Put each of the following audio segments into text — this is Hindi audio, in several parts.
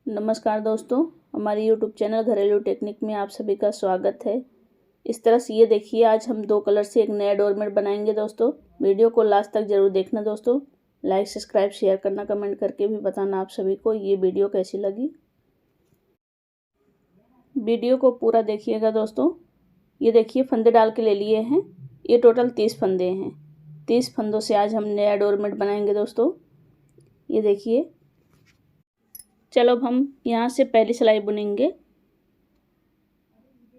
नमस्कार दोस्तों, हमारे YouTube चैनल घरेलू टेक्निक में आप सभी का स्वागत है। इस तरह से ये देखिए, आज हम 2 कलर से एक नया डोरमेट बनाएंगे दोस्तों। वीडियो को लास्ट तक ज़रूर देखना दोस्तों। लाइक, सब्सक्राइब, शेयर करना, कमेंट करके भी बताना आप सभी को ये वीडियो कैसी लगी। वीडियो को पूरा देखिएगा दोस्तों। ये देखिए, फंदे डाल के ले लिए हैं। ये टोटल 30 फंदे हैं। 30 फंदों से आज हम नया डोरमेट बनाएंगे दोस्तों। ये देखिए, चलो अब हम यहाँ से पहली सिलाई बुनेंगे।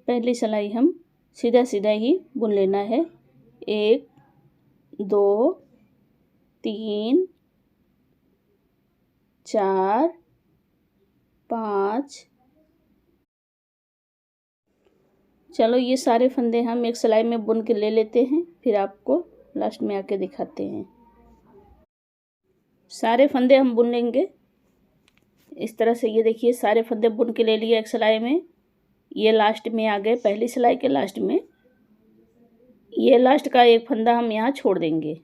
पहली सिलाई हम सीधा सीधा ही बुन लेना है। 1 2 3 4 5। चलो ये सारे फंदे हम एक सिलाई में बुन के ले लेते हैं, फिर आपको लास्ट में आके दिखाते हैं। सारे फंदे हम बुन लेंगे इस तरह से। ये देखिए, सारे फंदे बुन के ले लिए एक सिलाई में। ये लास्ट में आ गए, पहली सिलाई के लास्ट में। ये लास्ट का एक फंदा हम यहाँ छोड़ देंगे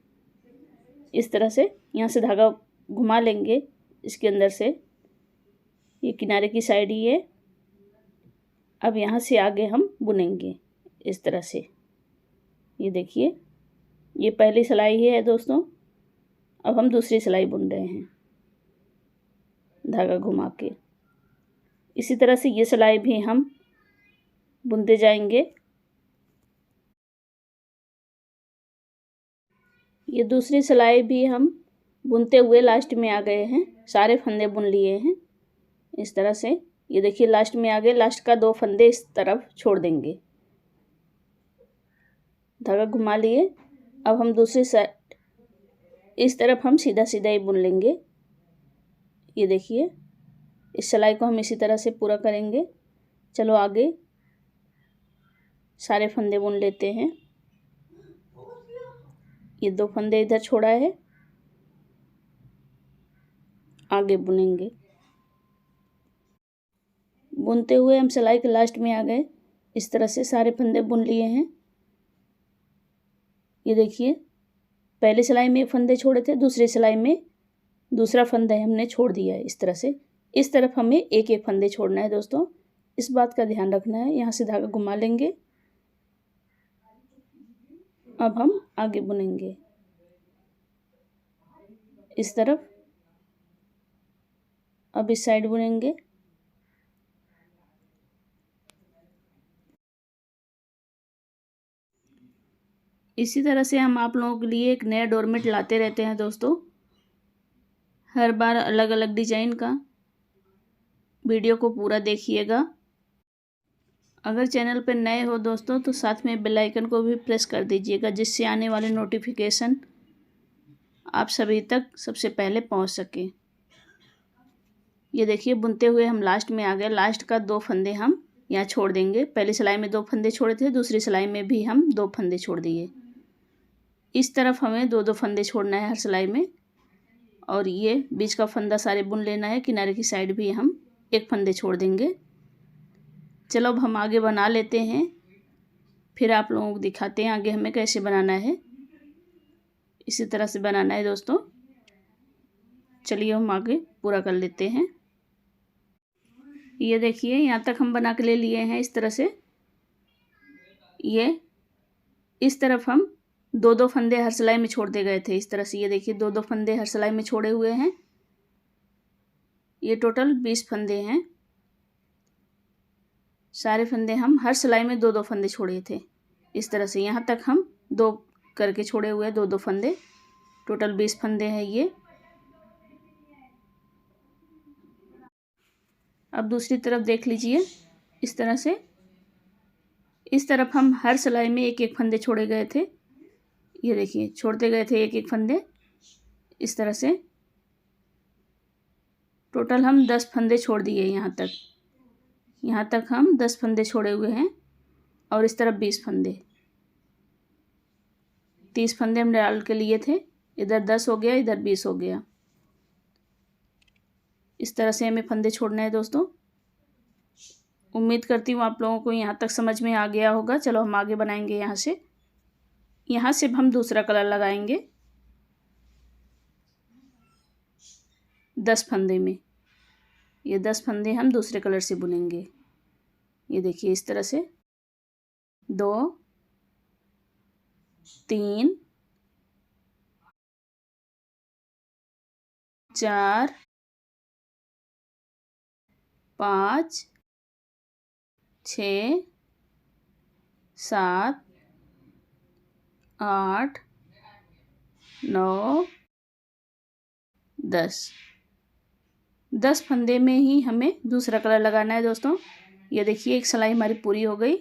इस तरह से। यहाँ से धागा घुमा लेंगे इसके अंदर से, ये किनारे की साइड ही है। अब यहाँ से आगे हम बुनेंगे इस तरह से। ये देखिए, ये पहली सिलाई है दोस्तों। अब हम दूसरी सिलाई बुन रहे हैं धागा घुमा के। इसी तरह से ये सिलाई भी हम बुनते जाएंगे। ये दूसरी सिलाई भी हम बुनते हुए लास्ट में आ गए हैं। सारे फंदे बुन लिए हैं इस तरह से। ये देखिए, लास्ट में आ गए। लास्ट का 2 फंदे इस तरफ छोड़ देंगे, धागा घुमा लिए। अब हम दूसरी साइड इस तरफ हम सीधा सीधा ही बुन लेंगे। ये देखिए, इस सिलाई को हम इसी तरह से पूरा करेंगे। चलो आगे सारे फंदे बुन लेते हैं। ये 2 फंदे इधर छोड़ा है, आगे बुनेंगे। बुनते हुए हम सिलाई के लास्ट में आ गए। इस तरह से सारे फंदे बुन लिए हैं। ये देखिए, पहली सिलाई में फंदे छोड़े थे, दूसरी सिलाई में दूसरा फंदा हमने छोड़ दिया है इस तरह से। इस तरफ हमें एक एक फंदे छोड़ना है दोस्तों, इस बात का ध्यान रखना है। यहाँ से धागा घुमा लेंगे। अब हम आगे बुनेंगे इस तरफ। अब इस साइड बुनेंगे। इसी तरह से हम आप लोगों के लिए एक नया डोरमेट लाते रहते हैं दोस्तों, हर बार अलग अलग डिजाइन का। वीडियो को पूरा देखिएगा। अगर चैनल पर नए हो दोस्तों तो साथ में बेल आइकन को भी प्रेस कर दीजिएगा, जिससे आने वाले नोटिफिकेशन आप सभी तक सबसे पहले पहुंच सके। ये देखिए, बुनते हुए हम लास्ट में आ गए। लास्ट का 2 फंदे हम यहाँ छोड़ देंगे। पहली सिलाई में 2 फंदे छोड़े थे, दूसरी सिलाई में भी हम 2 फंदे छोड़ दिए। इस तरफ हमें 2-2 फंदे छोड़ना है हर सिलाई में, और ये बीच का फंदा सारे बुन लेना है। किनारे की साइड भी हम 1 फंदे छोड़ देंगे। चलो अब हम आगे बना लेते हैं, फिर आप लोगों को दिखाते हैं आगे हमें कैसे बनाना है। इसी तरह से बनाना है दोस्तों। चलिए हम आगे पूरा कर लेते हैं। ये देखिए, यहाँ तक हम बना के ले लिए हैं इस तरह से। ये इस तरफ हम 2-2 फंदे हर सिलाई में छोड़ते गए थे इस तरह से। ये देखिए, 2-2 फंदे हर सिलाई में छोड़े हुए हैं। ये टोटल 20 फंदे हैं। सारे फंदे हम हर सिलाई में 2-2 फंदे छोड़े थे इस तरह से। यहाँ तक हम 2 करके छोड़े हुए 2-2 फंदे। टोटल 20 फंदे हैं ये। अब दूसरी तरफ देख लीजिए इस तरह से। इस तरफ हम हर सिलाई में 1-1 फंदे छोड़े गए थे। ये देखिए, छोड़ते गए थे 1-1 फंदे इस तरह से। टोटल हम 10 फंदे छोड़ दिए। यहाँ तक हम 10 फंदे छोड़े हुए हैं, और इस तरफ 20 फंदे। 30 फंदे हम डाल के लिए थे। इधर 10 हो गया, इधर 20 हो गया। इस तरह से हमें फंदे छोड़ना है दोस्तों। उम्मीद करती हूँ आप लोगों को यहाँ तक समझ में आ गया होगा। चलो हम आगे बनाएंगे। यहाँ से हम दूसरा कलर लगाएंगे 10 फंदे में। ये 10 फंदे हम दूसरे कलर से बुनेंगे। ये देखिए इस तरह से 2 3 4 5 6 7 8 9 10 फंदे में ही हमें दूसरा कलर लगाना है दोस्तों। ये देखिए एक सिलाई हमारी पूरी हो गई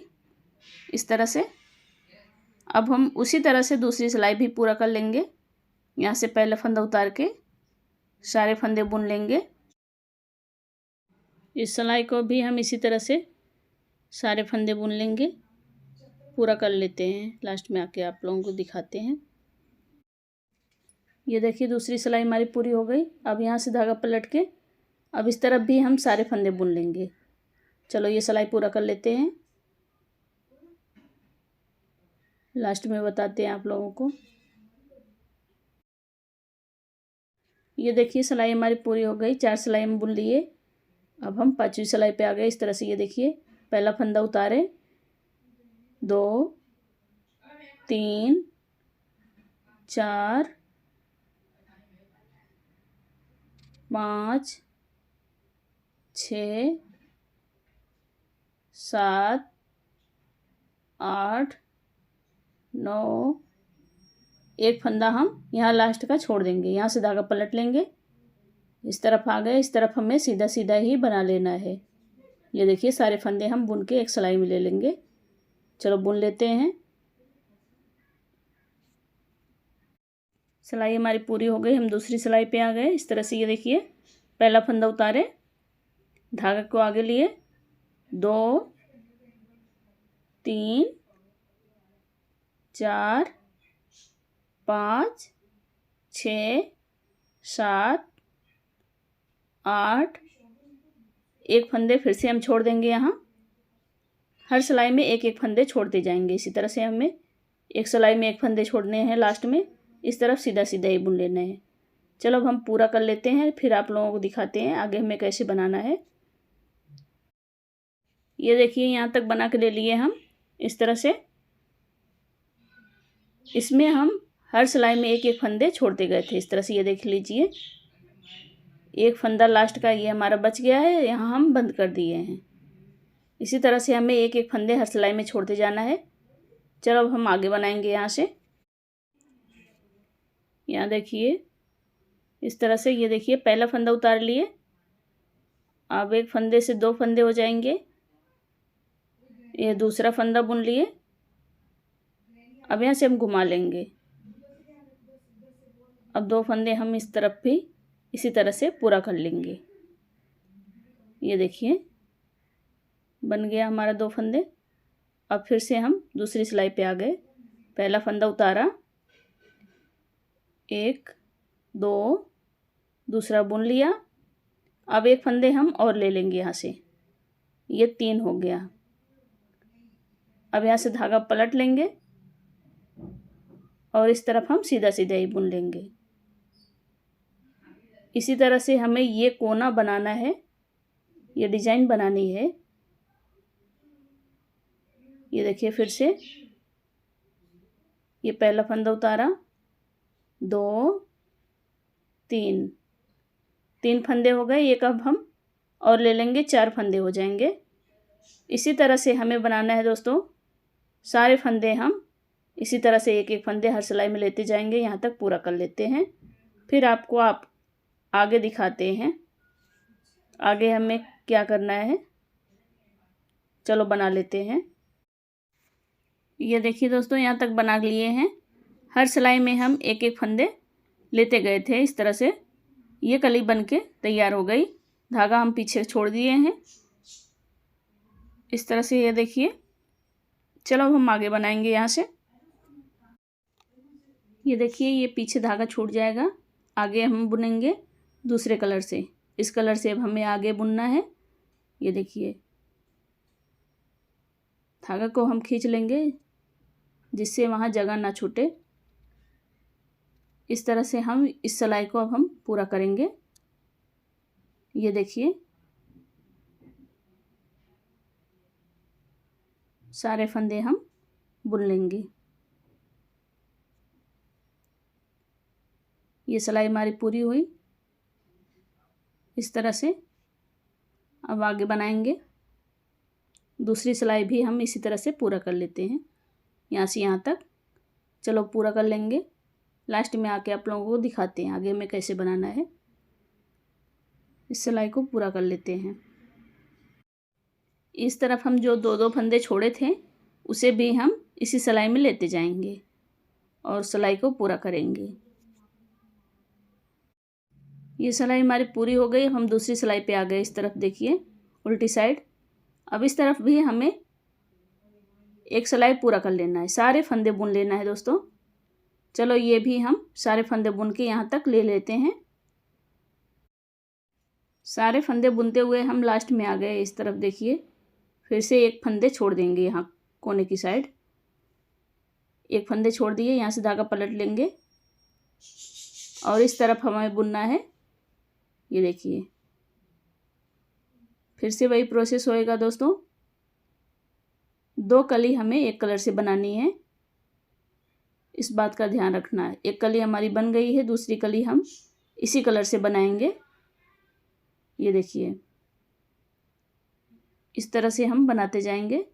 इस तरह से। अब हम उसी तरह से दूसरी सिलाई भी पूरा कर लेंगे। यहाँ से पहला फंदा उतार के सारे फंदे बुन लेंगे। इस सिलाई को भी हम इसी तरह से सारे फंदे बुन लेंगे, पूरा कर लेते हैं। लास्ट में आके आप लोगों को दिखाते हैं। ये देखिए दूसरी सिलाई हमारी पूरी हो गई। अब यहाँ से धागा पलट के अब इस तरफ भी हम सारे फंदे बुन लेंगे। चलो ये सिलाई पूरा कर लेते हैं, लास्ट में बताते हैं आप लोगों को। ये देखिए सिलाई हमारी पूरी हो गई, 4 सिलाई हम बुन लिए। अब हम 5वीं सिलाई पे आ गए इस तरह से। ये देखिए पहला फंदा उतारे, 2 3 4 5 6 7 8 9, एक फंदा हम यहाँ लास्ट का छोड़ देंगे। यहाँ से धागा पलट लेंगे, इस तरफ आ गए। इस तरफ हमें सीधा सीधा ही बना लेना है। ये देखिए सारे फंदे हम बुन के एक सिलाई में ले लेंगे। चलो बुन लेते हैं। सिलाई हमारी पूरी हो गई, हम दूसरी सिलाई पे आ गए इस तरह से। ये देखिए पहला फंदा उतारे, धागा को आगे लिए, 2 3 4 5 6 7 8, एक फंदे फिर से हम छोड़ देंगे। यहाँ हर सिलाई में एक एक फंदे छोड़ते जाएंगे। इसी तरह से हमें एक सिलाई में एक फंदे छोड़ने हैं, लास्ट में इस तरफ सीधा सीधा ही बुन लेना है। चलो अब हम पूरा कर लेते हैं, फिर आप लोगों को दिखाते हैं आगे हमें कैसे बनाना है। ये देखिए यहाँ तक बना के ले लिए हम इस तरह से। इसमें हम हर सिलाई में एक एक फंदे छोड़ते गए थे इस तरह से। ये देख लीजिए एक फंदा लास्ट का ये हमारा बच गया है, यहाँ हम बंद कर दिए हैं। इसी तरह से हमें एक एक फंदे हर सिलाई में छोड़ते जाना है। चलो अब हम आगे बनाएंगे। यहाँ से यहाँ देखिए इस तरह से। ये देखिए पहला फंदा उतार लिए, अब एक फंदे से 2 फंदे हो जाएंगे। ये दूसरा फंदा बुन लिए। अब यहाँ से हम घुमा लेंगे। अब 2 फंदे हम इस तरफ भी इसी तरह से पूरा कर लेंगे। ये देखिए बन गया हमारा 2 फंदे। अब फिर से हम दूसरी सिलाई पे आ गए। पहला फंदा उतारा, 1 2, दूसरा बुन लिया। अब एक फंदे हम और ले लेंगे यहाँ से, ये 3 हो गया। अब यहाँ से धागा पलट लेंगे और इस तरफ हम सीधा सीधा ही बुन लेंगे। इसी तरह से हमें ये कोना बनाना है, ये डिजाइन बनानी है। ये देखिए फिर से ये पहला फंदा उतारा, 2 3, 3 फंदे हो गए। एक अब हम और ले लेंगे, 4 फंदे हो जाएंगे। इसी तरह से हमें बनाना है दोस्तों। सारे फंदे हम इसी तरह से एक एक फंदे हर सिलाई में लेते जाएंगे, यहाँ तक पूरा कर लेते हैं। फिर आपको आगे दिखाते हैं आगे हमें क्या करना है। चलो बना लेते हैं। ये देखिए दोस्तों यहाँ तक बना लिए हैं। हर सिलाई में हम एक एक फंदे लेते गए थे इस तरह से। ये कली बन के तैयार हो गई। धागा हम पीछे छोड़ दिए हैं इस तरह से। ये देखिए चलो अब हम आगे बनाएंगे यहाँ से। ये देखिए ये पीछे धागा छूट जाएगा, आगे हम बुनेंगे दूसरे कलर से। इस कलर से अब हमें आगे बुनना है। ये देखिए धागा को हम खींच लेंगे जिससे वहाँ जगह ना छूटे। इस तरह से हम इस सिलाई को अब हम पूरा करेंगे। ये देखिए सारे फंदे हम बुन लेंगे। ये सिलाई हमारी पूरी हुई। इस तरह से अब आगे बनाएंगे। दूसरी सिलाई भी हम इसी तरह से पूरा कर लेते हैं, यहाँ से यहाँ तक। चलो पूरा कर लेंगे। लास्ट में आके आप लोगों को दिखाते हैं आगे में कैसे बनाना है। इस सिलाई को पूरा कर लेते हैं। इस तरफ हम जो दो दो फंदे छोड़े थे उसे भी हम इसी सिलाई में लेते जाएंगे और सिलाई को पूरा करेंगे। ये सिलाई हमारी पूरी हो गई। हम दूसरी सिलाई पे आ गए। इस तरफ देखिए उल्टी साइड। अब इस तरफ भी हमें एक सिलाई पूरा कर लेना है, सारे फंदे बुन लेना है दोस्तों। चलो ये भी हम सारे फंदे बुन के यहाँ तक ले लेते हैं। सारे फंदे बुनते हुए हम लास्ट में आ गए। इस तरफ देखिए फिर से एक फंदे छोड़ देंगे, यहाँ कोने की साइड एक फंदे छोड़ दिए। यहाँ से धागा पलट लेंगे और इस तरफ हमें बुनना है। ये देखिए फिर से वही प्रोसेस होएगा दोस्तों। दो कली हमें एक कलर से बनानी है, इस बात का ध्यान रखना है। एक कली हमारी बन गई है, दूसरी कली हम इसी कलर से बनाएंगे। ये देखिए इस तरह से हम बनाते जाएंगे।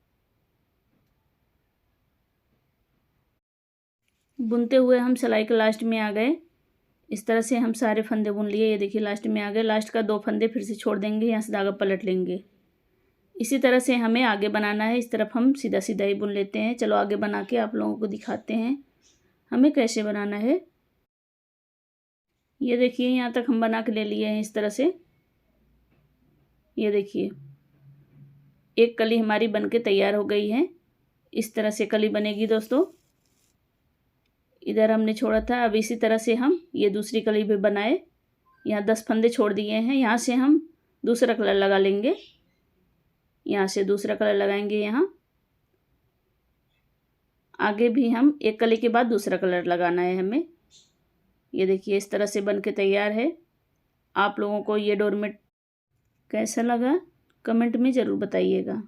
बुनते हुए हम सिलाई के लास्ट में आ गए। इस तरह से हम सारे फंदे बुन लिए। ये देखिए लास्ट में आ गए। लास्ट का दो फंदे फिर से छोड़ देंगे, यहाँ से धागा पलट लेंगे। इसी तरह से हमें आगे बनाना है। इस तरफ हम सीधा सीधा ही बुन लेते हैं। चलो आगे बना के आप लोगों को दिखाते हैं हमें कैसे बनाना है। ये देखिए यहाँ तक हम बना के ले लिए हैं इस तरह से। ये देखिए एक कली हमारी बनके तैयार हो गई है। इस तरह से कली बनेगी दोस्तों। इधर हमने छोड़ा था, अब इसी तरह से हम ये दूसरी कली भी बनाए। यहाँ 10 फंदे छोड़ दिए हैं। यहाँ से हम दूसरा कलर लगा लेंगे। यहाँ से दूसरा कलर लगाएंगे। यहाँ आगे भी हम एक कली के बाद दूसरा कलर लगाना है हमें। ये देखिए इस तरह से बन के तैयार है। आप लोगों को ये डोरमेट कैसा लगा कमेंट में ज़रूर बताइएगा।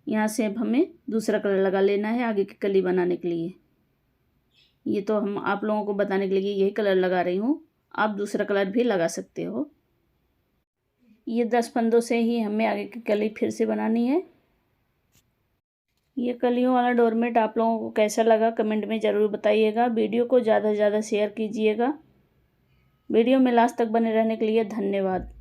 यहाँ से अब हमें दूसरा कलर लगा लेना है आगे की कली बनाने के लिए। ये तो हम आप लोगों को बताने के लिए यही कलर लगा रही हूँ, आप दूसरा कलर भी लगा सकते हो। ये 10 फंदों से ही हमें आगे की कली फिर से बनानी है। ये कलियों वाला डोरमेट आप लोगों को कैसा लगा कमेंट में ज़रूर बताइएगा। वीडियो को ज़्यादा से ज़्यादा शेयर कीजिएगा। वीडियो में लास्ट तक बने रहने के लिए धन्यवाद।